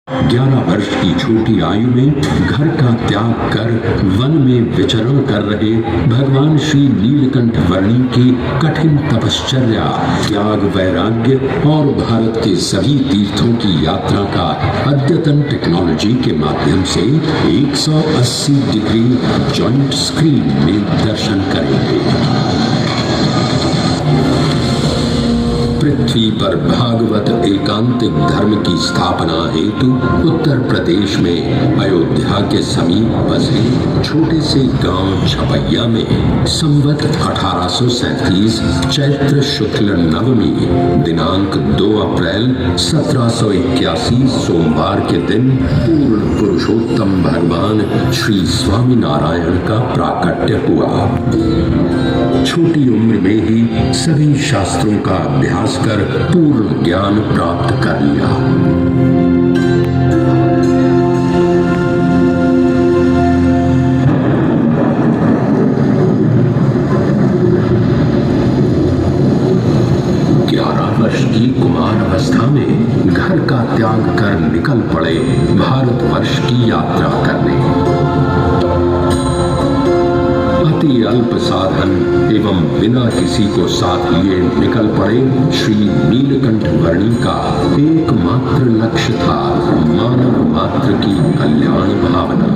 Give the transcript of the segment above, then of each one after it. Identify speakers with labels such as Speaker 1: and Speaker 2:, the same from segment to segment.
Speaker 1: 11 वर्ष की छोटी आयु में घर का त्याग कर वन में विचरण कर रहे भगवान श्री नीलकंठ वर्णी की कठिन तपश्चर्या, त्याग, वैराग्य और भारत के सभी तीर्थों की यात्रा का अद्यतन टेक्नोलॉजी के माध्यम से 180 डिग्री जॉइंट स्क्रीन में दर्शन करेंगे। पृथ्वी पर भागवत एकांतिक धर्म की स्थापना हेतु उत्तर प्रदेश में अयोध्या के समीप बसे छोटे से गांव छपैया में संवत 1837 चैत्र शुक्ल नवमी दिनांक 2 अप्रैल 1781 सोमवार के दिन पूर्ण पुरुषोत्तम भगवान श्री स्वामी नारायण का प्राकट्य हुआ। छोटी उम्र में ही सभी शास्त्रों का अभ्यास कर पूर्ण ज्ञान प्राप्त कर लिया। वर्ष की कुमार अवस्था में घर का त्याग कर निकल पड़े भारतवर्ष की यात्रा करने। अति अल्प साधन एवं बिना किसी को साथ लिए निकल पड़े श्री नीलकंठ वर्णी का एकमात्र लक्ष्य था मानव मात्र की कल्याण भावना।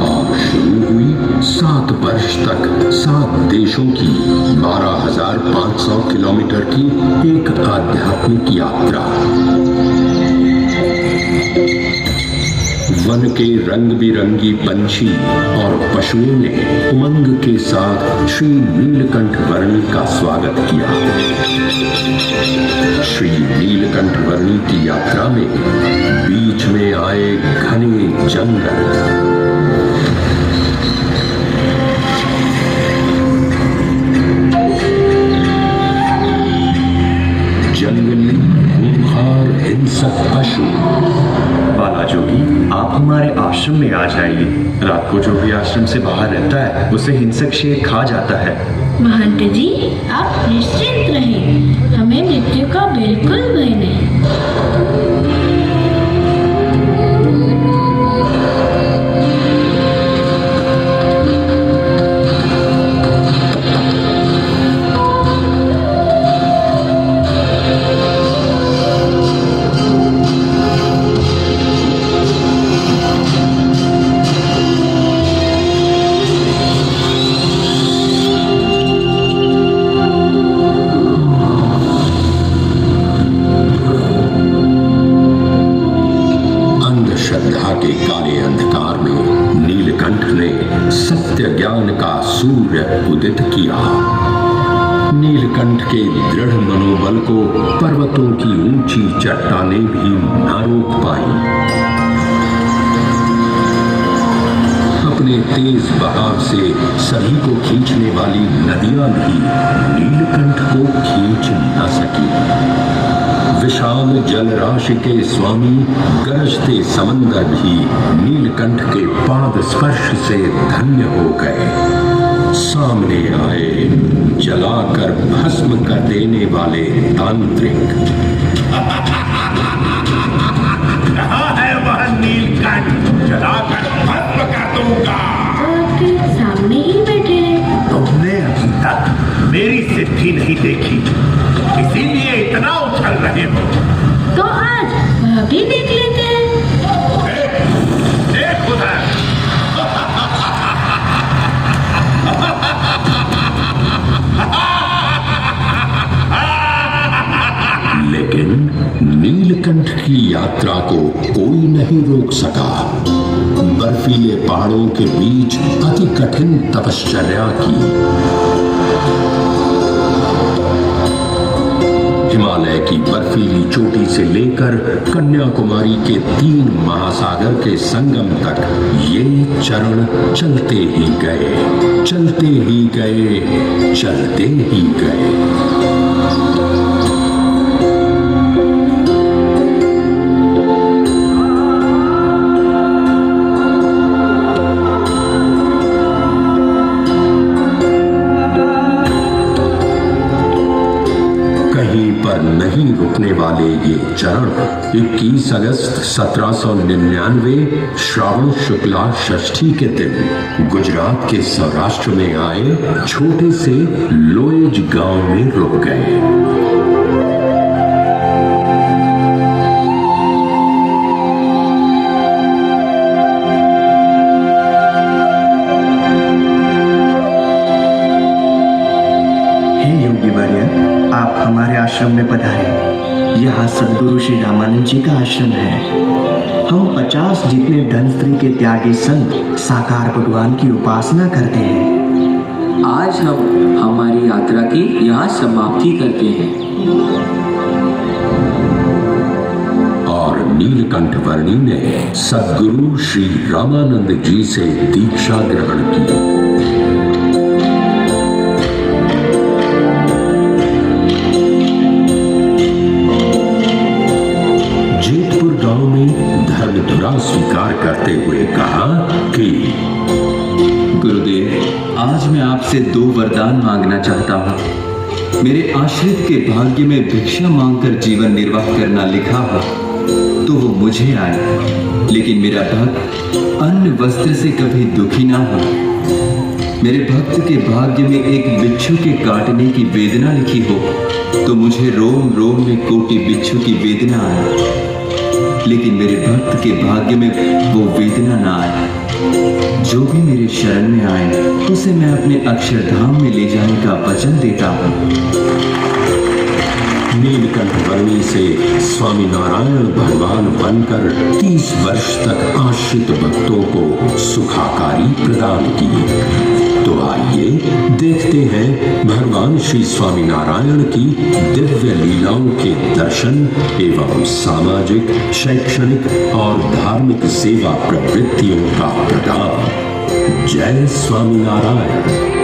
Speaker 1: और शुरू हुई 7 वर्ष तक 7 देशों की 12,500 किलोमीटर की एक आध्यात्मिक यात्रा। वन के रंग बिरंगी पंछी और पशुओं ने उमंग के साथ श्री नीलकंठ वर्णी का स्वागत किया। श्री नीलकंठ वर्णी की यात्रा में बीच में आए घने जंगल, जंगली खूंखार हिंसक पशु।
Speaker 2: बालाजोगी, आप हमारे आश्रम में आ जाइए। रात को जो भी आश्रम से बाहर रहता है उसे हिंसक शेर खा जाता है।
Speaker 3: महंत जी, आप निश्चिंत रहें, हमें मृत्यु का बिल्कुल भय नहीं।
Speaker 1: सूर्य उदित किया। नीलकंठ के दृढ़ मनोबल को पर्वतों की ऊंची चट्टानें भी न रोक पाई। अपने तेज बहाव से सभी को खींचने वाली नदियां भी नीलकंठ को खींच न सकी। विशाल जलराशि के स्वामी गरजते समंदर भी नीलकंठ के पाद स्पर्श से धन्य हो गए। सामने आए जलाकर भस्म कर देने वाले तांत्रिक।
Speaker 4: कहाँ है वह नीलकंठ? जलाकर भस्म कर दूंगा।
Speaker 3: आपके सामने ही बैठे हैं।
Speaker 4: तुमने अभी तक मेरी सिद्धि नहीं देखी, इसीलिए इतना उछल रहे हो।
Speaker 3: तो आज वह भी देख लेते हैं।
Speaker 4: देख उधर।
Speaker 1: लेकिन नीलकंठ की यात्रा को कोई नहीं रोक सका। बर्फीले पहाड़ों के बीच अति कठिन तपश्चर्या की। हिमालय की बर्फीली चोटी से लेकर कन्याकुमारी के 3 महासागर के संगम तक ये चरण चलते ही गए, चलते ही गए, चलते ही गए। नहीं रुकने वाले ये चरण 21 अगस्त 1799 श्रावण शुक्ला षष्ठी के दिन गुजरात के सौराष्ट्र में आए छोटे से लोएज गांव में रुक गए।
Speaker 2: आप हमारे आश्रम में पधारे। यहाँ सद्गुरु श्री रामानंद जी का आश्रम है। हम 50 जितने धन स्त्री के त्यागी संत साकार भगवान की उपासना करते हैं।
Speaker 5: आज हम हमारी यात्रा की यहाँ समाप्ति करते हैं।
Speaker 1: और नीलकंठ वर्णी ने सद्गुरु श्री रामानंद जी से दीक्षा ग्रहण की। धर्मधुरा स्वीकार करते हुए कहा कि
Speaker 6: गुरुदेव, आज मैं आपसे 2 वरदान मांगना चाहता हूँ। मेरे आश्रित के भाग्य में भिक्षा मांगकर जीवन निर्वाह करना लिखा हो तो वो मुझे आए, लेकिन मेरा भक्त अन्न वस्त्र से कभी दुखी ना हो। मेरे भक्त के भाग्य में एक बिच्छू के काटने की वेदना लिखी हो तो मुझे रोम रोम में कोटि बिच्छू की वेदना आए, लेकिन मेरे भक्त के भाग्य में वो वेदना ना आए। जो भी मेरे शरण में आए उसे मैं अपने अक्षरधाम में ले जाने का वचन देता हूँ।
Speaker 1: नीलकंठ वर्णी से स्वामी नारायण भगवान बनकर 30 वर्ष तक आश्रित भक्तों को सुखाकारी प्रदान किए। तो आइए देखते हैं भगवान श्री स्वामी नारायण की दिव्य लीलाओं के दर्शन एवं सामाजिक, शैक्षणिक और धार्मिक सेवा प्रवृत्तियों का प्रदान। जय स्वामी नारायण।